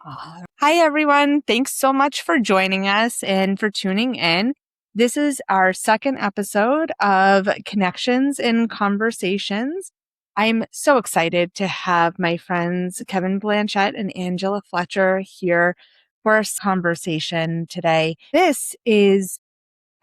Hi, everyone. Thanks so much for joining us and for tuning in. This is our second episode of Connections and Conversations. I'm so excited to have my friends Kevin Blanchette and Angela Fletcher here for our conversation today. This is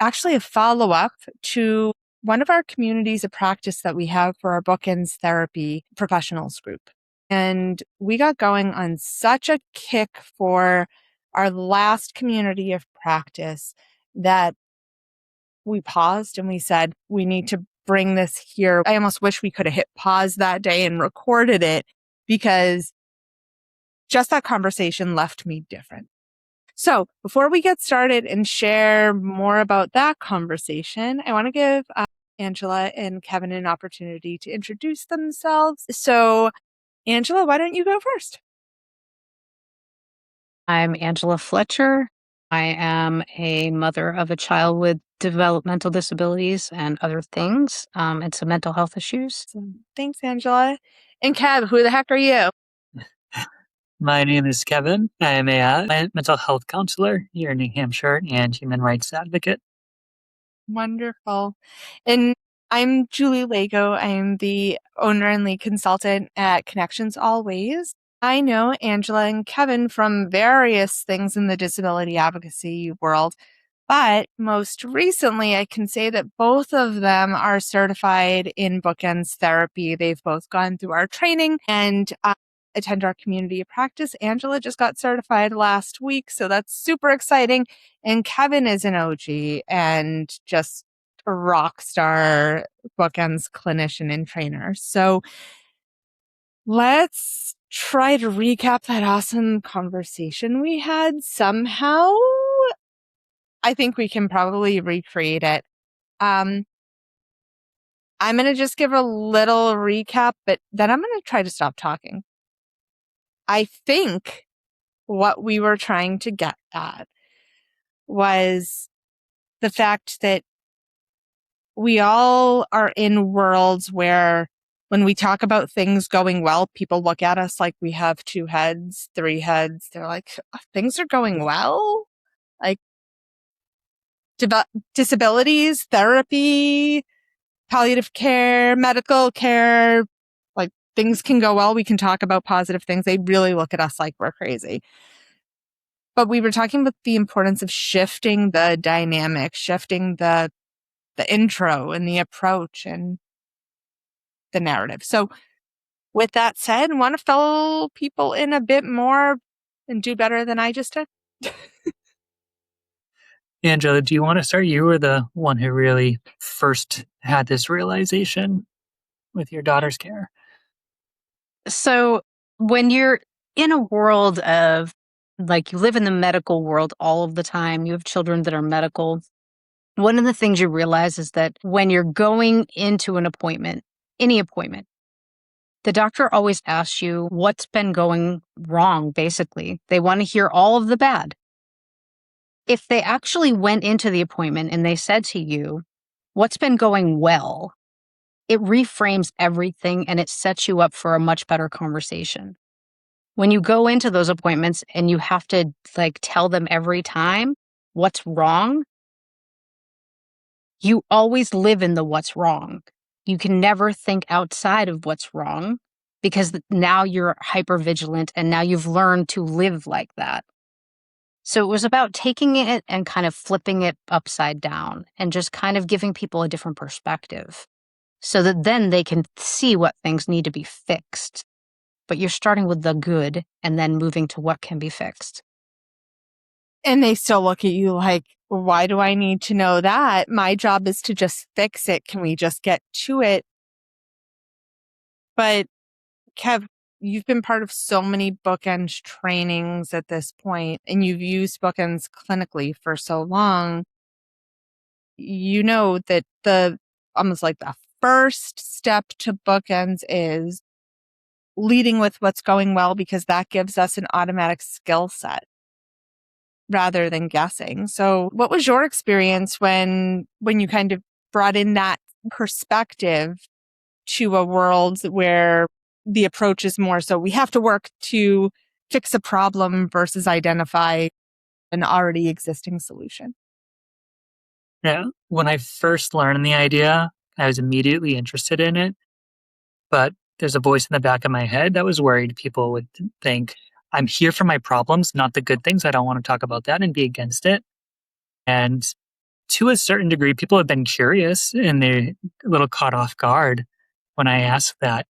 actually a follow-up to one of our communities of practice that we have for our bookends therapy professionals group. And we got going on such a kick for our last community of practice that we paused and we said, we need to bring this here. I almost wish we could have hit pause that day and recorded it because just that conversation left me different. So before we get started and share more about that conversation, I want to give Angela and Kevin an opportunity to introduce themselves. So Angela, why don't you go first? I'm Angela Fletcher. I am a mother of a child with developmental disabilities and other things, and some mental health issues. So, thanks, Angela. And Kev, who the heck are you? My name is Kevin. I am a mental health counselor here in New Hampshire and human rights advocate. Wonderful. And I'm Julie Lego. I'm the owner and lead consultant at Connections Always. I know Angela and Kevin from various things in the disability advocacy world, but most recently, I can say that both of them are certified in bookends therapy. They've both gone through our training and attend our community of practice. Angela just got certified last week, so that's super exciting. And Kevin is an OG and just a rock star bookends clinician and trainer. So let's try to recap that awesome conversation we had somehow. I think we can probably recreate it. I'm going to just give a little recap, but then I'm going to try to stop talking. I think what we were trying to get at was the fact that we all are in worlds where when we talk about things going well, people look at us like we have 2 heads, 3 heads. They're like, things are going well? Like disabilities, therapy, palliative care, medical care, like things can go well. We can talk about positive things. They really look at us like we're crazy. But we were talking about the importance of shifting the dynamic, shifting the intro and the approach and the narrative. So with that said, want to fill people in a bit more and do better than I just did? Angela, do you want to start? You were the one who really first had this realization with your daughter's care. So when you're in a world of, like, you live in the medical world all of the time, you have children that are medical, one of the things you realize is that when you're going into an appointment, any appointment, the doctor always asks you what's been going wrong, basically. They want to hear all of the bad. If they actually went into the appointment and they said to you, what's been going well, it reframes everything and it sets you up for a much better conversation. When you go into those appointments and you have to tell them every time what's wrong, you always live in the what's wrong. You can never think outside of what's wrong because now you're hypervigilant and now you've learned to live like that. So it was about taking it and kind of flipping it upside down and just kind of giving people a different perspective so that then they can see what things need to be fixed. But you're starting with the good and then moving to what can be fixed. And they still look at you like, why do I need to know that? My job is to just fix it. Can we just get to it? But Kev, you've been part of so many bookends trainings at this point, and you've used bookends clinically for so long. You know that almost like the first step to bookends is leading with what's going well, because that gives us an automatic skill set rather than guessing. So what was your experience when you kind of brought in that perspective to a world where the approach is more so we have to work to fix a problem versus identify an already existing solution? Yeah. When I first learned the idea, I was immediately interested in it. But there's a voice in the back of my head that was worried people would think I'm here for my problems, not the good things. I don't want to talk about that and be against it. And to a certain degree, people have been curious and they're a little caught off guard when I ask that.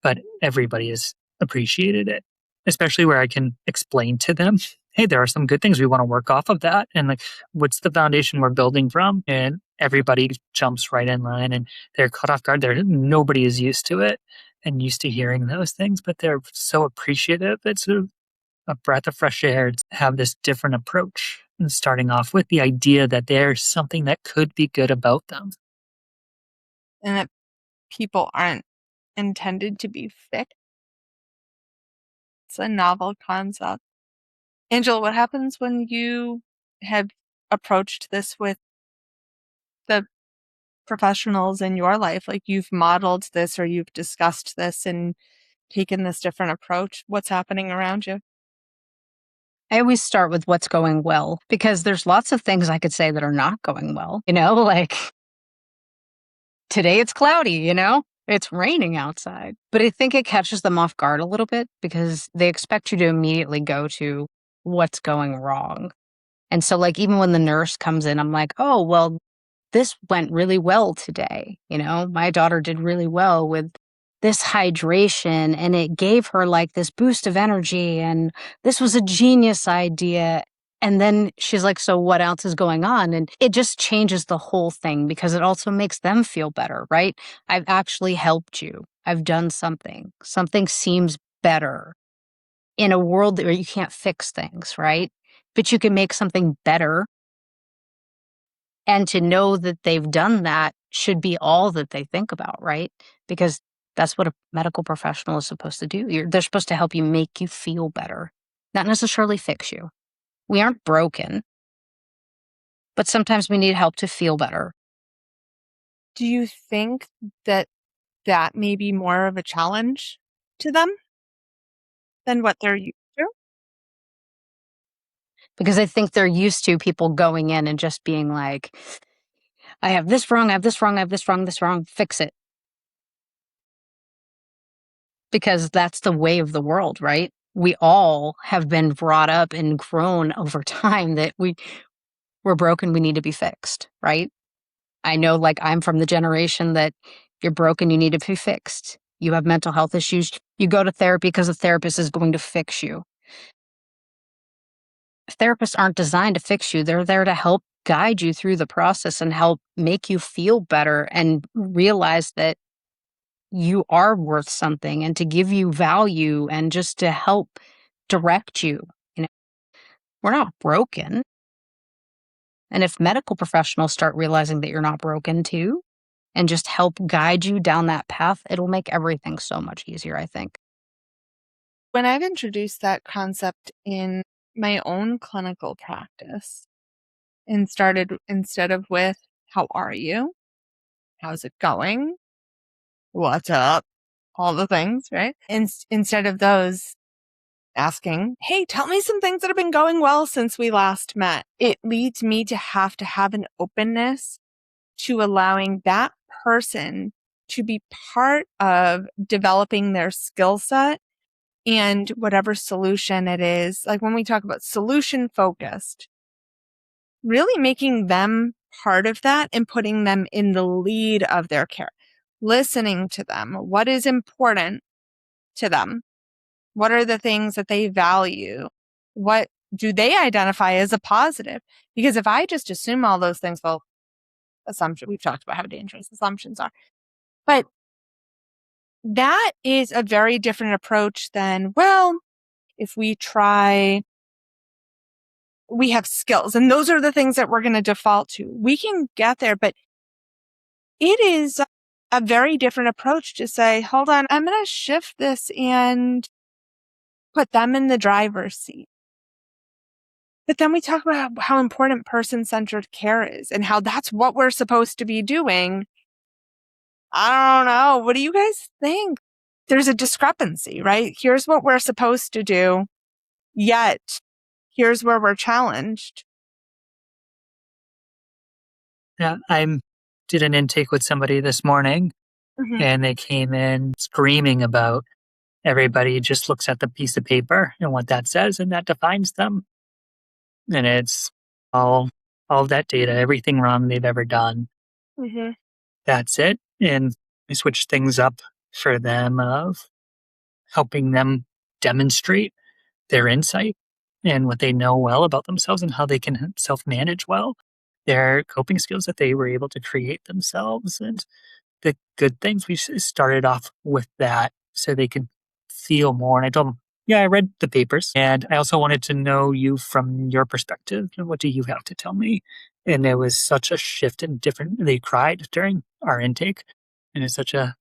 But everybody has appreciated it, especially where I can explain to them, hey, there are some good things we want to work off of that. And like, what's the foundation we're building from? And everybody jumps right in line and they're caught off guard. Nobody is used to it and used to hearing those things, but they're so appreciative. It's a breath of fresh air to have this different approach and starting off with the idea that there's something that could be good about them. And that people aren't intended to be fixed. It's a novel concept. Angela, what happens when you have approached this with the professionals in your life? Like you've modeled this or you've discussed this and taken this different approach. What's happening around you? I always start with what's going well because there's lots of things I could say that are not going well. Like today it's cloudy, it's raining outside. But I think it catches them off guard a little bit because they expect you to immediately go to what's going wrong. And so, like, even when the nurse comes in, I'm like, oh, well, this went really well today. My daughter did really well with this hydration and it gave her like this boost of energy and this was a genius idea. And then she's like, so what else is going on? And it just changes the whole thing because it also makes them feel better, right? I've actually helped you. I've done something. Something seems better in a world where you can't fix things, right? But you can make something better. And to know that they've done that should be all that they think about, right? Because that's what a medical professional is supposed to do. They're supposed to help you make you feel better, not necessarily fix you. We aren't broken, but sometimes we need help to feel better. Do you think that that may be more of a challenge to them than what they're used to? Because I think they're used to people going in and just being like, I have this wrong, I have this wrong, I have this wrong, fix it. Because that's the way of the world, right? We all have been brought up and grown over time that we're broken, we need to be fixed, right? I know, like, I'm from the generation that you're broken, you need to be fixed. You have mental health issues, you go to therapy because the therapist is going to fix you. Therapists aren't designed to fix you. They're there to help guide you through the process and help make you feel better and realize that you are worth something and to give you value and just to help direct you. We're not broken. And if medical professionals start realizing that you're not broken too, and just help guide you down that path, it'll make everything so much easier, I think. When I've introduced that concept in my own clinical practice and started instead of with, how are you? How's it going? What's up? All the things, right? Instead of those, asking, hey, tell me some things that have been going well since we last met. It leads me to have an openness to allowing that person to be part of developing their skill set and whatever solution it is. Like when we talk about solution focused, really making them part of that and putting them in the lead of their care, listening to them. What is important to them? What are the things that they value? What do they identify as a positive? Because if I just assume all those things, well, assumption, we've talked about how dangerous assumptions are, but that is a very different approach than, well, if we try, we have skills and those are the things that we're going to default to. We can get there, but it is a very different approach to say, hold on, I'm going to shift this and put them in the driver's seat. But then we talk about how important person-centered care is and how that's what we're supposed to be doing. I don't know. What do you guys think? There's a discrepancy, right? Here's what we're supposed to do. Yet, here's where we're challenged. Yeah, I did an intake with somebody this morning, and they came in screaming about everybody just looks at the piece of paper and what that says, and that defines them. And it's all of that data, everything wrong they've ever done. Mm-hmm. That's it. And we switched things up for them of helping them demonstrate their insight and what they know well about themselves and how they can self manage well, their coping skills that they were able to create themselves, and the good things. We started off with that so they could feel more. And I told them, yeah, I read the papers and I also wanted to know you from your perspective. And what do you have to tell me? And there was such a shift and different. They cried during our intake, and it's such a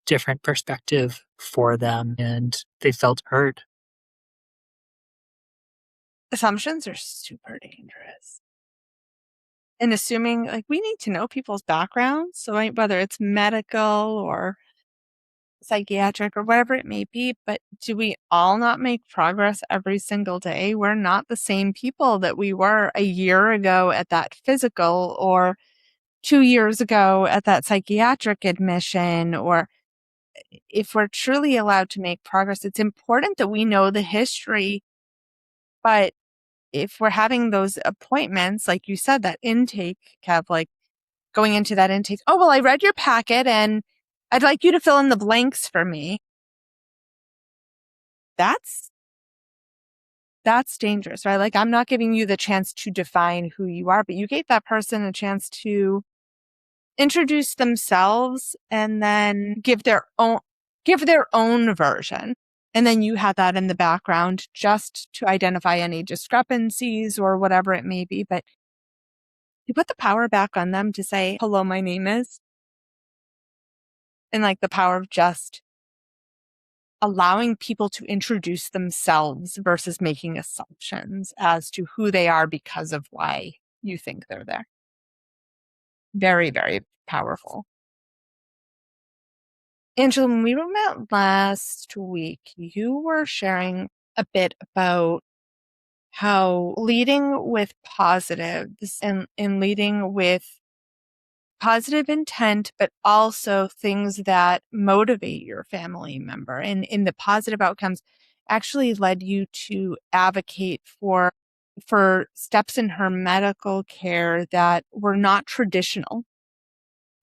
different perspective for them, and they felt heard. Assumptions are super dangerous. And assuming, like, we need to know people's backgrounds. So whether it's medical or psychiatric or whatever it may be, but do we all not make progress every single day? We're not the same people that we were a year ago at that physical, or 2 years ago at that psychiatric admission. Or if we're truly allowed to make progress, it's important that we know the history. But if we're having those appointments, like you said, that intake, Kev, like going into that intake, oh, well, I read your packet and I'd like you to fill in the blanks for me. That's dangerous, right? Like, I'm not giving you the chance to define who you are, but you gave that person a chance to introduce themselves and then give their own version. And then you had that in the background just to identify any discrepancies or whatever it may be. But you put the power back on them to say, hello, my name is, and like the power of just allowing people to introduce themselves versus making assumptions as to who they are because of why you think they're there. Very, very powerful. Angela, when we met last week, you were sharing a bit about how leading with positives and leading with positive intent, but also things that motivate your family member and in the positive outcomes actually led you to advocate for steps in her medical care that were not traditional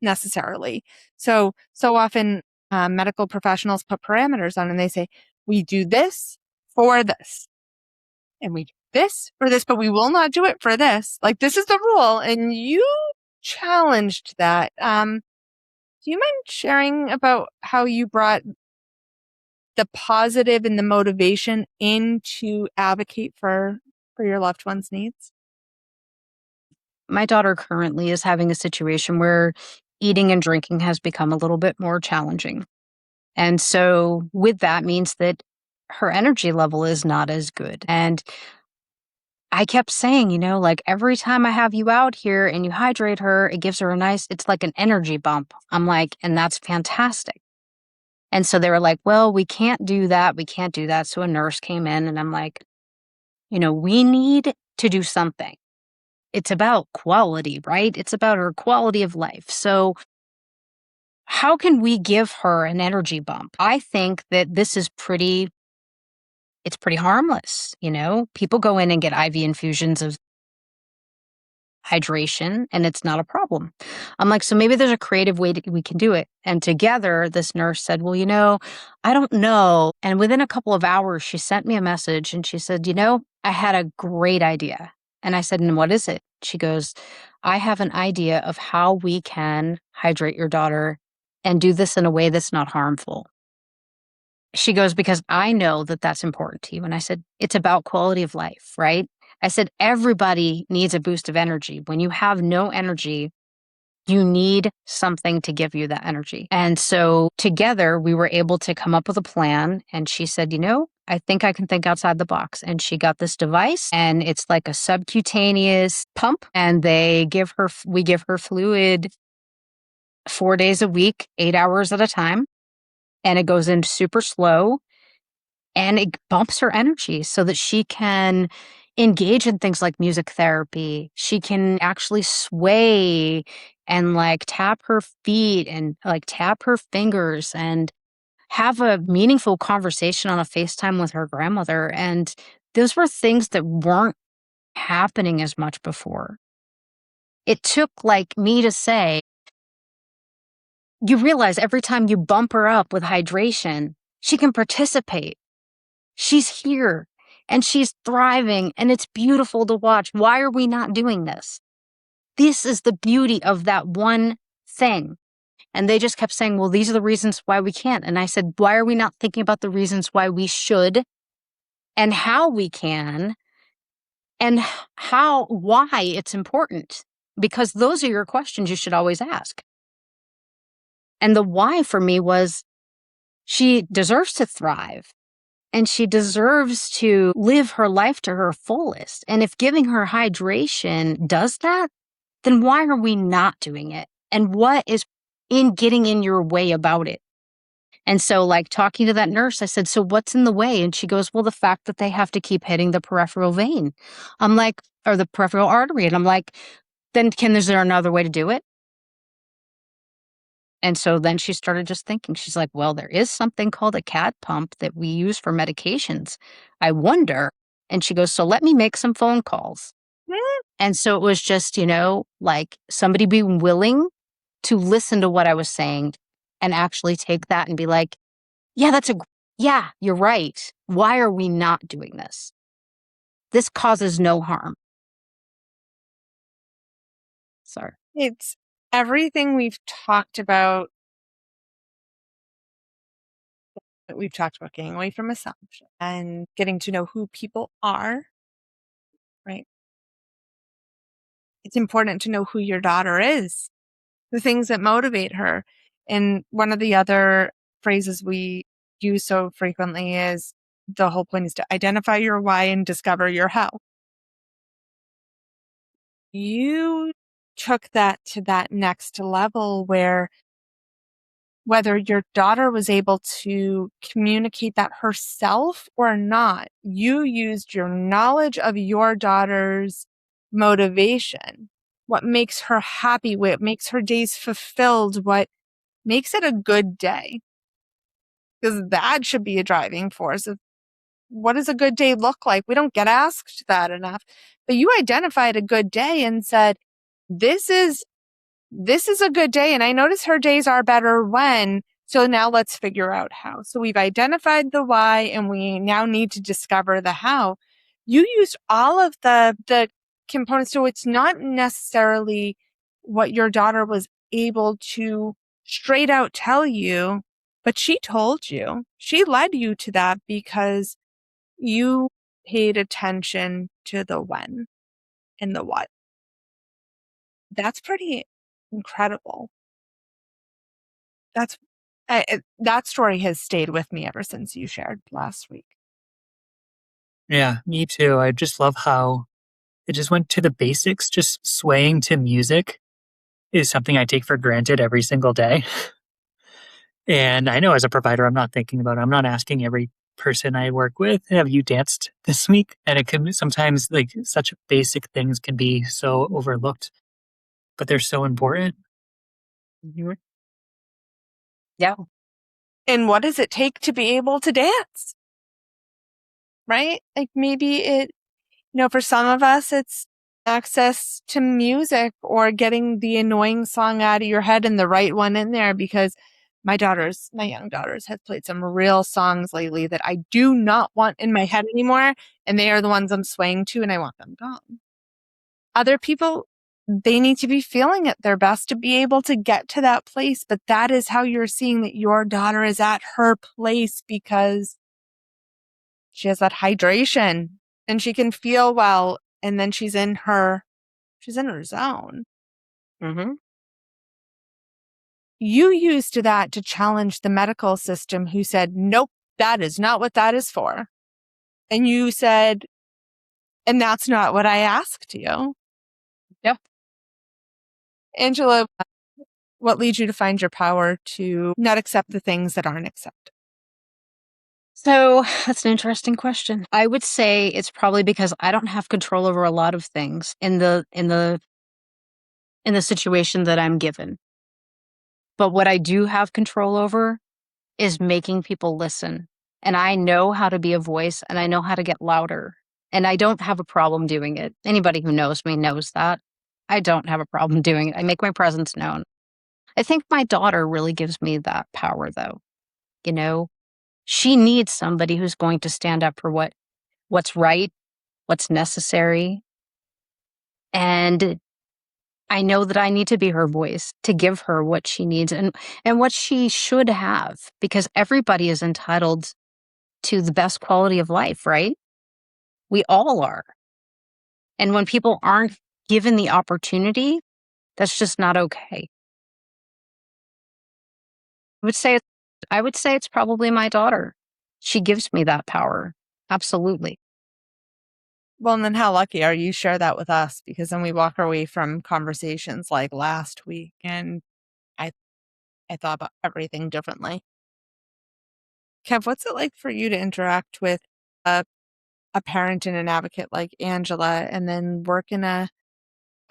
necessarily. So often medical professionals put parameters on and they say, we do this for this and we do this for this, but we will not do it for this. Like, this is the rule. And you challenged that. Do you mind sharing about how you brought the positive and the motivation in to advocate for your loved one's needs? My daughter currently is having a situation where eating and drinking has become a little bit more challenging. And so with that means that her energy level is not as good. And I kept saying, like every time I have you out here and you hydrate her, it gives her it's like an energy bump. I'm like, and that's fantastic. And so they were like, well, we can't do that. We can't do that. So a nurse came in and I'm like, we need to do something. It's about quality, right? It's about her quality of life. So how can we give her an energy bump? I think that it's pretty harmless. People go in and get IV infusions of hydration and it's not a problem. I'm like, so maybe there's a creative way we can do it. And together, this nurse said, well, I don't know. And within a couple of hours, she sent me a message and she said, I had a great idea. And I said, and what is it? She goes, I have an idea of how we can hydrate your daughter and do this in a way that's not harmful. She goes, because I know that that's important to you. And I said, it's about quality of life, right? I said, everybody needs a boost of energy. When you have no energy, you need something to give you that energy. And so together we were able to come up with a plan. And she said, I think I can think outside the box. And she got this device and it's like a subcutaneous pump and we give her fluid 4 days a week, 8 hours at a time. And it goes in super slow. And it bumps her energy so that she can engage in things like music therapy. She can actually sway and like tap her feet and like tap her fingers and have a meaningful conversation on a FaceTime with her grandmother. And those were things that weren't happening as much before. It took like me to say, you realize every time you bump her up with hydration, she can participate. She's here and she's thriving and it's beautiful to watch. Why are we not doing this? This is the beauty of that one thing. And they just kept saying, well, these are the reasons why we can't. And I said, why are we not thinking about the reasons why we should and how we can and why it's important? Because those are your questions you should always ask. And the why for me was she deserves to thrive. And she deserves to live her life to her fullest. And if giving her hydration does that, then why are we not doing it? And what is getting in your way about it? And so, like, talking to that nurse, I said, so what's in the way? And she goes, well, the fact that they have to keep hitting the peripheral vein. I'm like, or the peripheral artery. And I'm like, then is there another way to do it? And so then she started just thinking, she's like, well, there is something called a CAD pump that we use for medications. I wonder. And she goes, so let me make some phone calls. And so it was just, like somebody being willing to listen to what I was saying and actually take that and be like, yeah, yeah, you're right. Why are we not doing this? This causes no harm. Sorry. It's everything we've talked about. We've talked about getting away from assumption and getting to know who people are, right? It's important to know who your daughter is, the things that motivate her. And one of the other phrases we use so frequently is the whole point is to identify your why and discover your how. You took that to that next level where whether your daughter was able to communicate that herself or not, you used your knowledge of your daughter's motivation, what makes her happy, what makes her days fulfilled, what makes it a good day. Because that should be a driving force of what does a good day look like? We don't get asked that enough. But you identified a good day and said, this is a good day. And I notice her days are better when, so now let's figure out how. So we've identified the why and we now need to discover the how. You used all of the components. So it's not necessarily what your daughter was able to straight out tell you, but she told you. She led you to that because you paid attention to the when and the what. That's pretty incredible. That story has stayed with me ever since you shared last week. Yeah, me too. I just love how it just went to the basics. Just swaying to music is something I take for granted every single day. And I know as a provider, I'm not asking every person I work with, have you danced this week? And it can be sometimes like such basic things can be so overlooked, but they're so important. Yeah. And what does it take to be able to dance? Right? Like maybe for some of us, it's access to music or getting the annoying song out of your head and the right one in there because my young daughters have played some real songs lately that I do not want in my head anymore. And they are the ones I'm swaying to and I want them gone. Other people, they need to be feeling at their best to be able to get to that place. But that is how you're seeing that your daughter is at her place because she has that hydration and she can feel well. And then she's in her zone. Mm-hmm. You used that to challenge the medical system who said, nope, that is not what that is for. And you said, and that's not what I asked you. Yep. Angela, what leads you to find your power to not accept the things that aren't accepted? So that's an interesting question. I would say it's probably because I don't have control over a lot of things in the situation that I'm given. But what I do have control over is making people listen. And I know how to be a voice and I know how to get louder. And I don't have a problem doing it. Anybody who knows me knows that. I don't have a problem doing it. I make my presence known. I think my daughter really gives me that power though. You know, she needs somebody who's going to stand up for what's right, what's necessary. And I know that I need to be her voice to give her what she needs and what she should have because everybody is entitled to the best quality of life, right? We all are. And when people aren't given the opportunity, that's just not okay. I would say I would say it's probably my daughter. She gives me that power. Absolutely. Well, and then how lucky are you share that with us? Because then we walk away from conversations like last week and I I thought about everything differently. Kev, what's it like for you to interact with a, a parent and an advocate like Angela and then work in a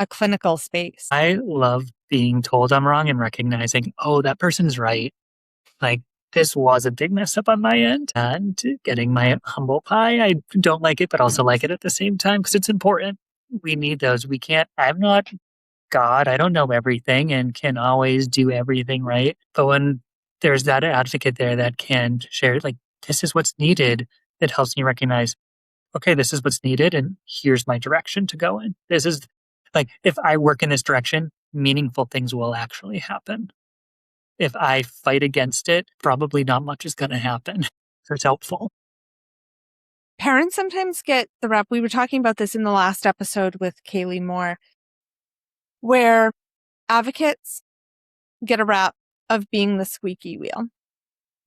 clinical space? I love being told I'm wrong and recognizing, oh, that person's right. Like, this was a big mess up on my end and getting my humble pie. I don't like it, but also like it at the same time because it's important. We need those. We can't, I'm not God. I don't know everything and can always do everything right. But when there's that advocate there that can share, like, this is what's needed, it helps me recognize, okay, this is what's needed and here's my direction to go in. This is like, if I work in this direction, meaningful things will actually happen. If I fight against it, probably not much is going to happen. So it's helpful. Parents sometimes get the rep. We were talking about this in the last episode with Kaylee Moore, where advocates get a rap of being the squeaky wheel.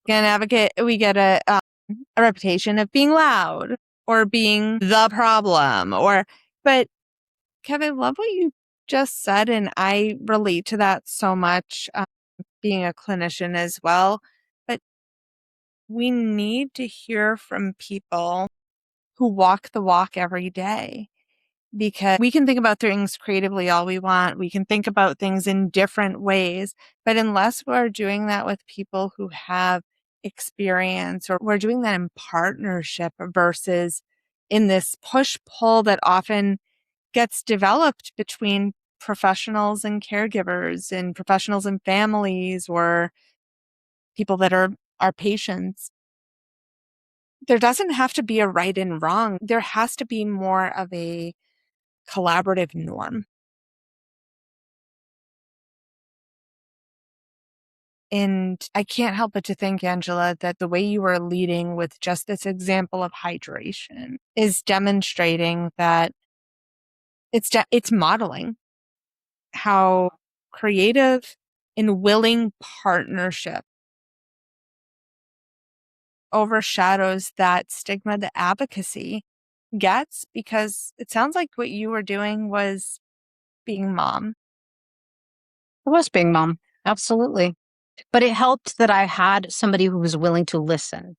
An advocate, we get a reputation of being loud or being the problem but Kev, I love what you just said. And I relate to that so much, being a clinician as well. But we need to hear from people who walk the walk every day. Because we can think about things creatively all we want. We can think about things in different ways. But unless we're doing that with people who have experience or we're doing that in partnership versus in this push pull that often gets developed between professionals and caregivers and professionals and families or people that are our patients. There doesn't have to be a right and wrong. There has to be more of a collaborative norm. And I can't help but to think, Angela, that the way you are leading with just this example of hydration is demonstrating that it's modeling how creative and willing partnership overshadows that stigma that advocacy gets, because it sounds like what you were doing was being mom. I was being mom. Absolutely. But it helped that I had somebody who was willing to listen.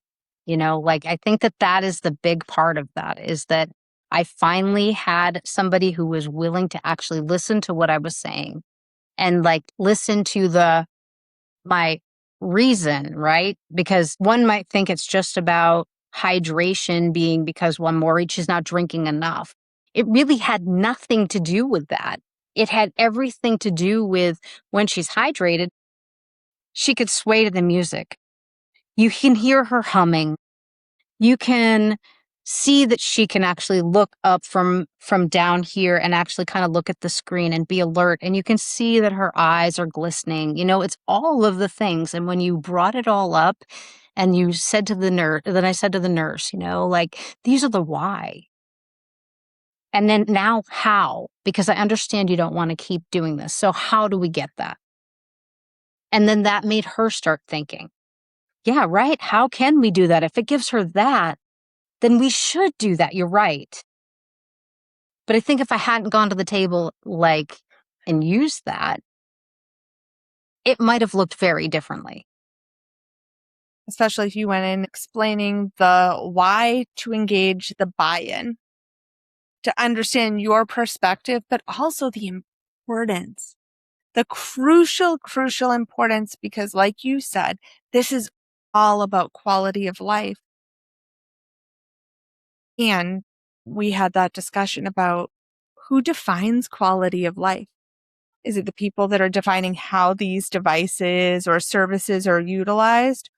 Like I think that that is the big part of that is that I finally had somebody who was willing to actually listen to what I was saying and like listen to my reason, right? Because one might think it's just about hydration being because one worried she's not drinking enough. It really had nothing to do with that. It had everything to do with when she's hydrated, she could sway to the music. You can hear her humming. You can see that she can actually look up from down here and actually kind of look at the screen and be alert, and you can see that her eyes are glistening. It's all of the things. And when you brought it all up and you said to the nurse, then I said to the nurse, like these are the why. And then now how? Because I understand you don't want to keep doing this. So how do we get that? And then that made her start thinking, yeah, right. How can we do that? If it gives her that, then we should do that. You're right. But I think if I hadn't gone to the table and used that, it might have looked very differently. especially if you went in explaining the why to engage the buy-in, to understand your perspective, but also the importance, the crucial importance, because like you said, this is all about quality of life. And we had that discussion about who defines quality of life. Is it the people that are defining how these devices or services are utilized?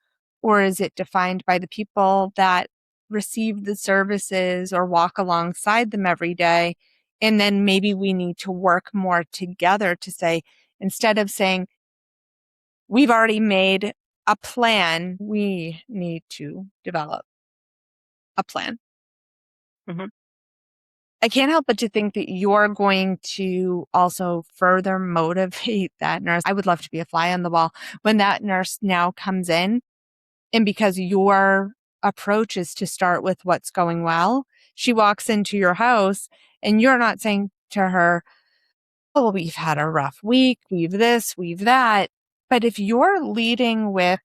Or is it defined by the people that receive the services or walk alongside them every day? And then maybe we need to work more together to say, instead of saying, we've already made a plan, we need to develop a plan. Mhm. I can't help but to think that you're going to also further motivate that nurse. I would love to be a fly on the wall when that nurse now comes in. And because your approach is to start with what's going well, she walks into your house and you're not saying to her, oh, we've had a rough week, we've this, we've that. But if you're leading with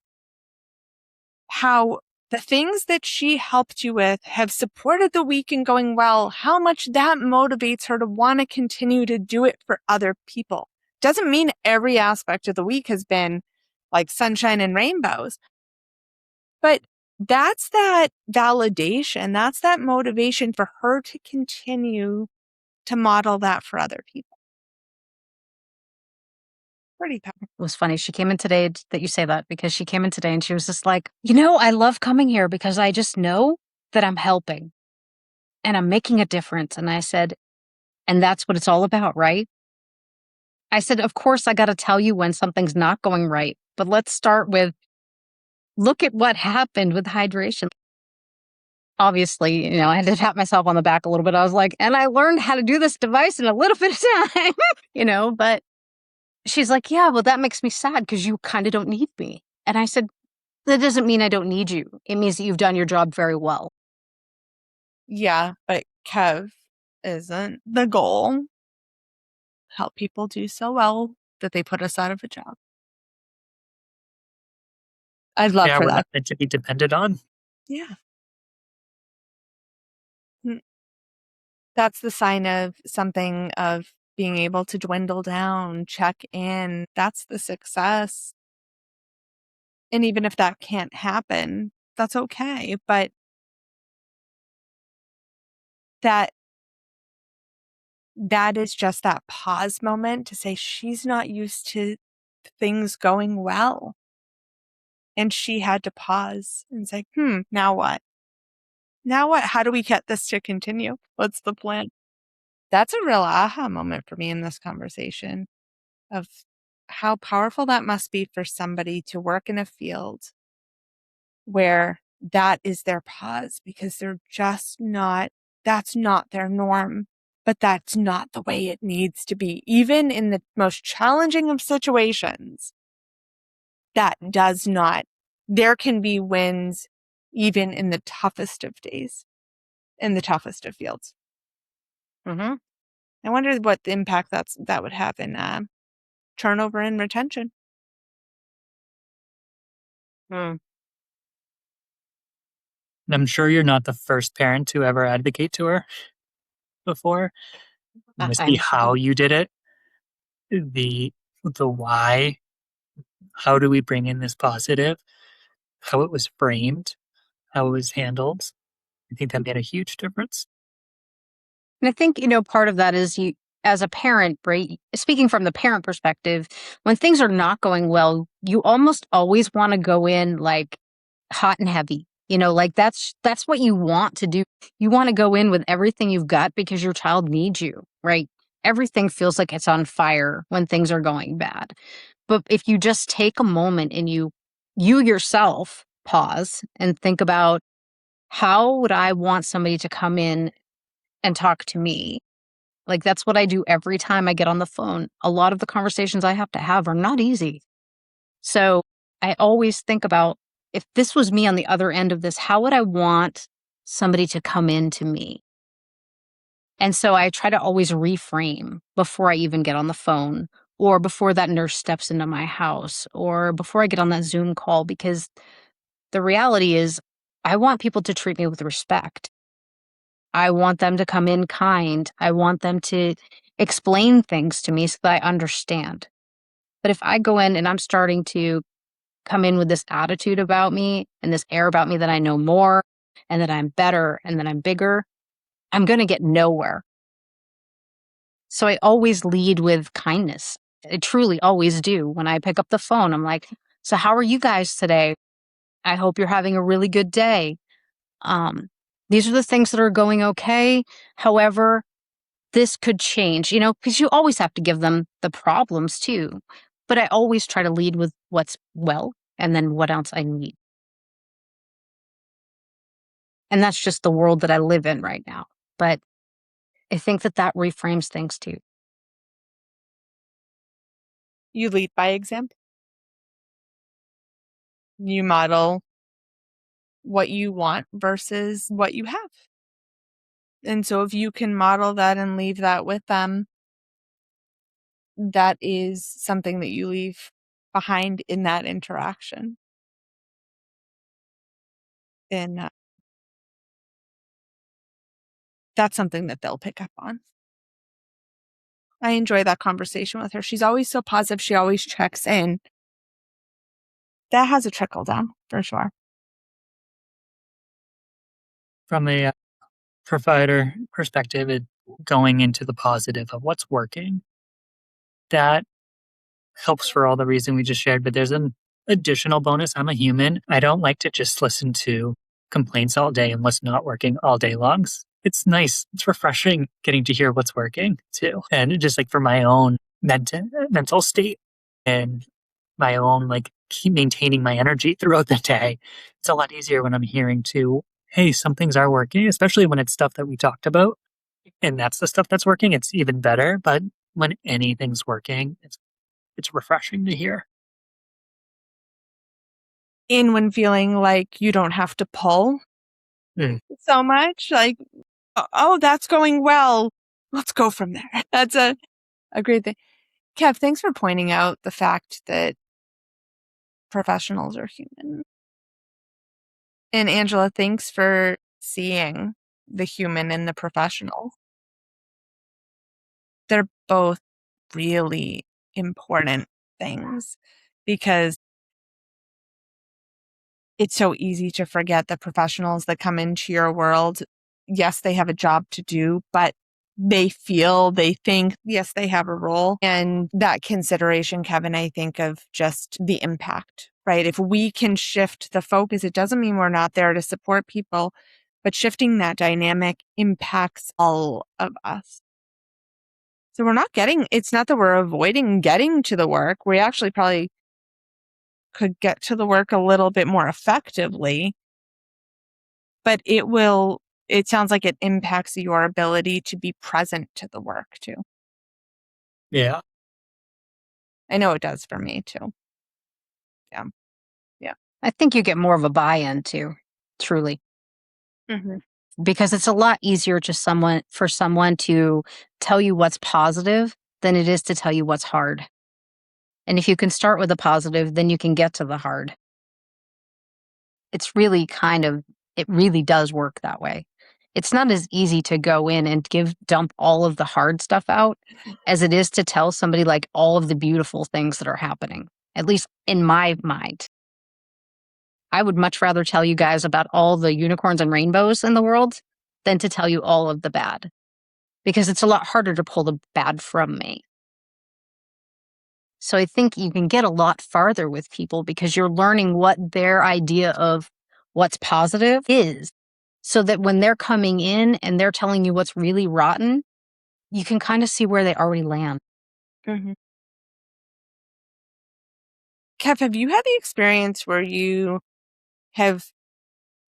how the things that she helped you with have supported the week and going well, how much that motivates her to want to continue to do it for other people. Doesn't mean every aspect of the week has been like sunshine and rainbows, but that's that validation. That's that motivation for her to continue to model that for other people. Pretty powerful. It was funny. She came in today that you say that because she came in today and she was just like, I love coming here because I just know that I'm helping and I'm making a difference. And I said, and that's what it's all about, right? I said, of course, I got to tell you when something's not going right. But let's start with look at what happened with hydration. Obviously, I had to pat myself on the back a little bit. I was like, and I learned how to do this device in a little bit of time, but she's like, yeah, well, that makes me sad because you kind of don't need me. And I said, that doesn't mean I don't need you. It means that you've done your job very well. Yeah, but Kev isn't the goal. Help people do so well that they put us out of a job. I'd love Yeah, for we're that. not meant to be depended on. Yeah. That's the sign of something of being able to dwindle down, check in. That's the success. And even if that can't happen, that's okay. But that is just that pause moment to say she's not used to things going well. And she had to pause and say, now what? Now what? How do we get this to continue? What's the plan? That's a real aha moment for me in this conversation of how powerful that must be for somebody to work in a field where that is their pause because they're just not, that's not their norm, but that's not the way it needs to be. Even in the most challenging of situations, that does not, there can be wins even in the toughest of days, in the toughest of fields. Mm-hmm. I wonder what the impact that would have in turnover and retention. Mm. And I'm sure you're not the first parent to ever advocate to her before. And to see I'm how sure. you did it, the why, how do we bring in this positive, how it was framed, how it was handled. I think that made a huge difference. And I think, part of that is you, as a parent, right? Speaking from the parent perspective, when things are not going well, you almost always want to go in like hot and heavy. Like that's what you want to do. You want to go in with everything you've got because your child needs you, right? Everything feels like it's on fire when things are going bad. But if you just take a moment and you yourself pause and think about how would I want somebody to come in and talk to me? Like that's what I do every time I get on the phone. A lot of the conversations I have to have are not easy. So I always think about if this was me on the other end of this, how would I want somebody to come in to me? And so I try to always reframe before I even get on the phone or before that nurse steps into my house or before I get on that Zoom call because The reality is, I want people to treat me with respect. I want them to come in kind. I want them to explain things to me so that I understand. But if I go in and I'm starting to come in with this attitude about me and this air about me that I know more and that I'm better and that I'm bigger, I'm going to get nowhere. So I always lead with kindness. I truly always do. When I pick up the phone, I'm like, so how are you guys today? I hope you're having a really good day. Um, these are the things that are going okay. However, this could change, because you always have to give them the problems too. But I always try to lead with what's well and then what else I need. And that's just the world that I live in right now. But I think that reframes things too. You lead by example. You model what you want versus what you have. And so if you can model that and leave that with them, that is something that you leave behind in that interaction. And that's something that they'll pick up on. I enjoy that conversation with her. She's always so positive. She always checks in. That has a trickle down for sure. From a provider perspective, going into the positive of what's working, that helps for all the reason we just shared. But there's an additional bonus. I'm a human. I don't like to just listen to complaints all day and what's not working all day long. It's nice. It's refreshing getting to hear what's working too. And just like for my own mental state and my own, like, keep maintaining my energy throughout the day. It's a lot easier when I'm hearing too, hey, some things are working, especially when it's stuff that we talked about. And that's the stuff that's working. It's even better. But when anything's working, it's refreshing to hear. And when feeling like you don't have to pull so much, like, oh, that's going well. Let's go from there. That's a great thing. Kev, thanks for pointing out the fact that professionals are human. And Angela, thanks for seeing the human in the professional. They're both really important things because it's so easy to forget the professionals that come into your world. Yes, they have a job to do, but they think, yes, they have a role. And that consideration, Kevin, I think of just the impact, right? If we can shift the focus, it doesn't mean we're not there to support people, but shifting that dynamic impacts all of us. So it's not that we're avoiding getting to the work. We actually probably could get to the work a little bit more effectively, but it sounds like it impacts your ability to be present to the work too. Yeah. I know it does for me too. Yeah. I think you get more of a buy-in too, truly. Mm-hmm. Because it's a lot easier for someone to tell you what's positive than it is to tell you what's hard. And if you can start with the positive, then you can get to the hard. It's really it really does work that way. It's not as easy to go in and dump all of the hard stuff out as it is to tell somebody like all of the beautiful things that are happening, at least in my mind. I would much rather tell you guys about all the unicorns and rainbows in the world than to tell you all of the bad, because it's a lot harder to pull the bad from me. So I think you can get a lot farther with people because you're learning what their idea of what's positive is, so that when they're coming in and they're telling you what's really rotten, you can kind of see where they already land. Mm-hmm. Kev, have you had the experience where you have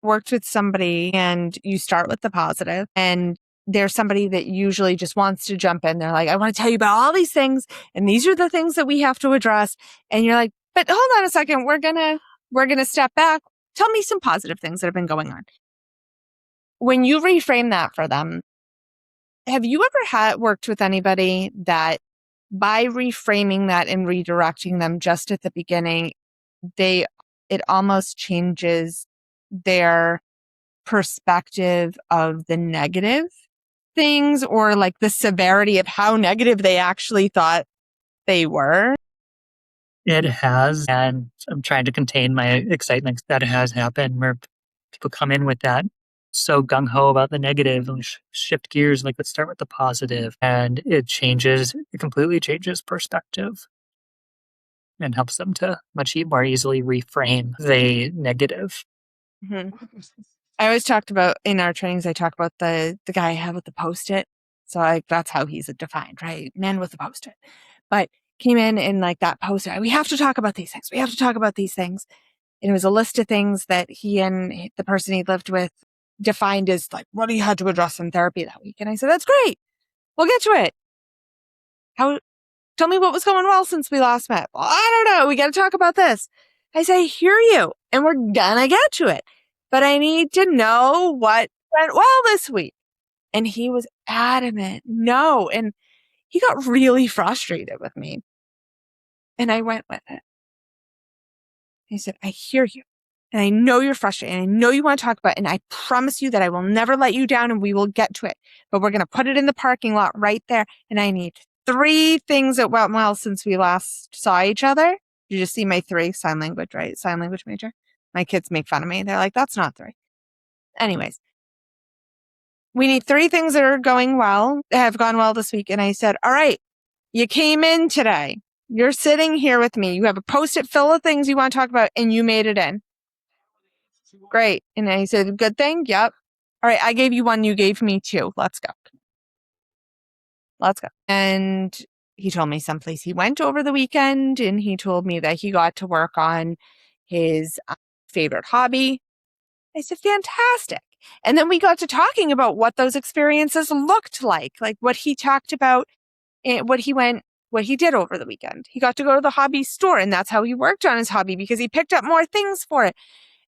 worked with somebody and you start with the positive and there's somebody that usually just wants to jump in? They're like, I want to tell you about all these things and these are the things that we have to address. And you're like, but hold on a second. We're going to step back. Tell me some positive things that have been going on. When you reframe that for them, have you ever worked with anybody that by reframing that and redirecting them just at the beginning, they it almost changes their perspective of the negative things, or like the severity of how negative they actually thought they were. It has, and I'm trying to contain my excitement that it has happened where people come in with that so gung ho about the negative and shift gears, like let's start with the positive, and it completely changes perspective and helps them to much more easily reframe the negative. Mm-hmm. I always talked about in our trainings, I talk about the guy I have with the Post-it. So that's how he's defined, right? Man with the Post-it. But came in and like that Post-it, we have to talk about these things. We have to talk about these things. And it was a list of things that he and the person he lived with defined as like what he had to address in therapy that week. And I said, that's great. We'll get to it. Tell me what was going well since we last met. Well, I don't know. We got to talk about this. I say, hear you. And we're gonna get to it. But I need to know what went well this week. And he was adamant. No. And he got really frustrated with me. And I went with it. He said, I hear you. And I know you're frustrated. And I know you want to talk about it. And I promise you that I will never let you down and we will get to it. But we're going to put it in the parking lot right there. And I need 3 things that went well since we last saw each other. You just see my 3 sign language, right? Sign language major. My kids make fun of me. They're like, that's not 3. Anyways, we need 3 things that are going well, have gone well this week. And I said, all right, you came in today. You're sitting here with me. You have a Post-it full of things you want to talk about and you made it in. Great. And I said, good thing. Yep. All right. I gave you 1. You gave me 2. Let's go. Let's go. And he told me someplace he went over the weekend, and he told me that he got to work on his favorite hobby. I said, fantastic. And then we got to talking about what those experiences looked like what he talked about and what he did over the weekend. He got to go to the hobby store, and that's how he worked on his hobby because he picked up more things for it.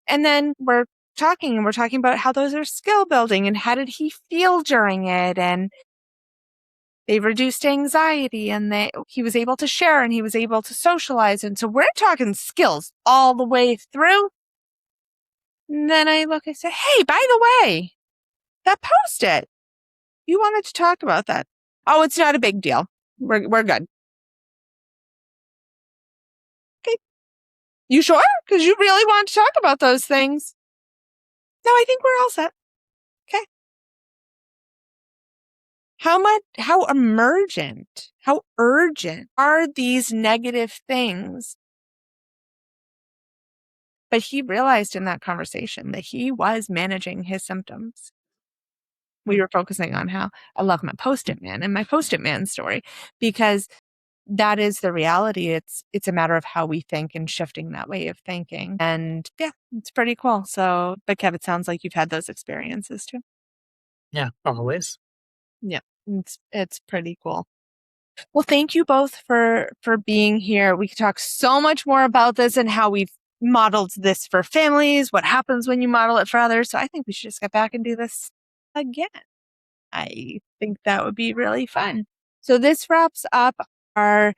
And then we're talking about how those are skill building and how did he feel during it. And they reduced anxiety and he was able to share and he was able to socialize. And so we're talking skills all the way through. And then I say, hey, by the way, that Post-it, you wanted to talk about that. Oh, it's not a big deal. We're good. Okay. You sure? Because you really want to talk about those things. No, I think we're all set. Okay. How emergent, how urgent are these negative things? But he realized in that conversation that he was managing his symptoms. We were focusing on how I love my Post-it man and my Post-it man story, because that is the reality. It's a matter of how we think and shifting that way of thinking. And yeah, it's pretty cool. So, but Kev, it sounds like you've had those experiences too. Yeah, always. Yeah, it's pretty cool. Well, thank you both for being here. We could talk so much more about this and how we've modeled this for families, what happens when you model it for others. So I think we should just get back and do this again. I think that would be really fun. So this wraps up our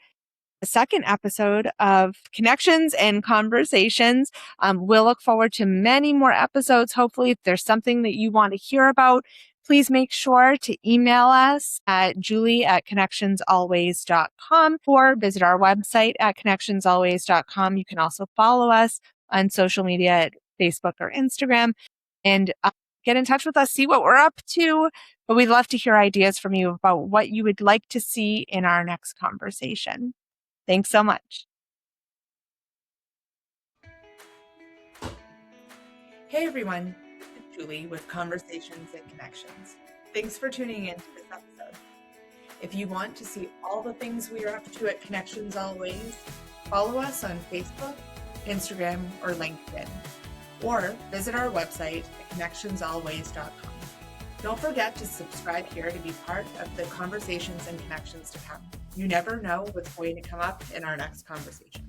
second episode of Connections and Conversations. We'll look forward to many more episodes. Hopefully, if there's something that you want to hear about, please make sure to email us at julie@connectionsalways.com or visit our website at connectionsalways.com. You can also follow us on social media at Facebook or Instagram and get in touch with us, see what we're up to. But we'd love to hear ideas from you about what you would like to see in our next conversation. Thanks so much. Hey everyone, it's Julie with Conversations and Connections. Thanks for tuning in to this episode. If you want to see all the things we are up to at Connections Always, follow us on Facebook, Instagram, or LinkedIn, or visit our website at connectionsalways.com. Don't forget to subscribe here to be part of the conversations and connections to come. You never know what's going to come up in our next conversation.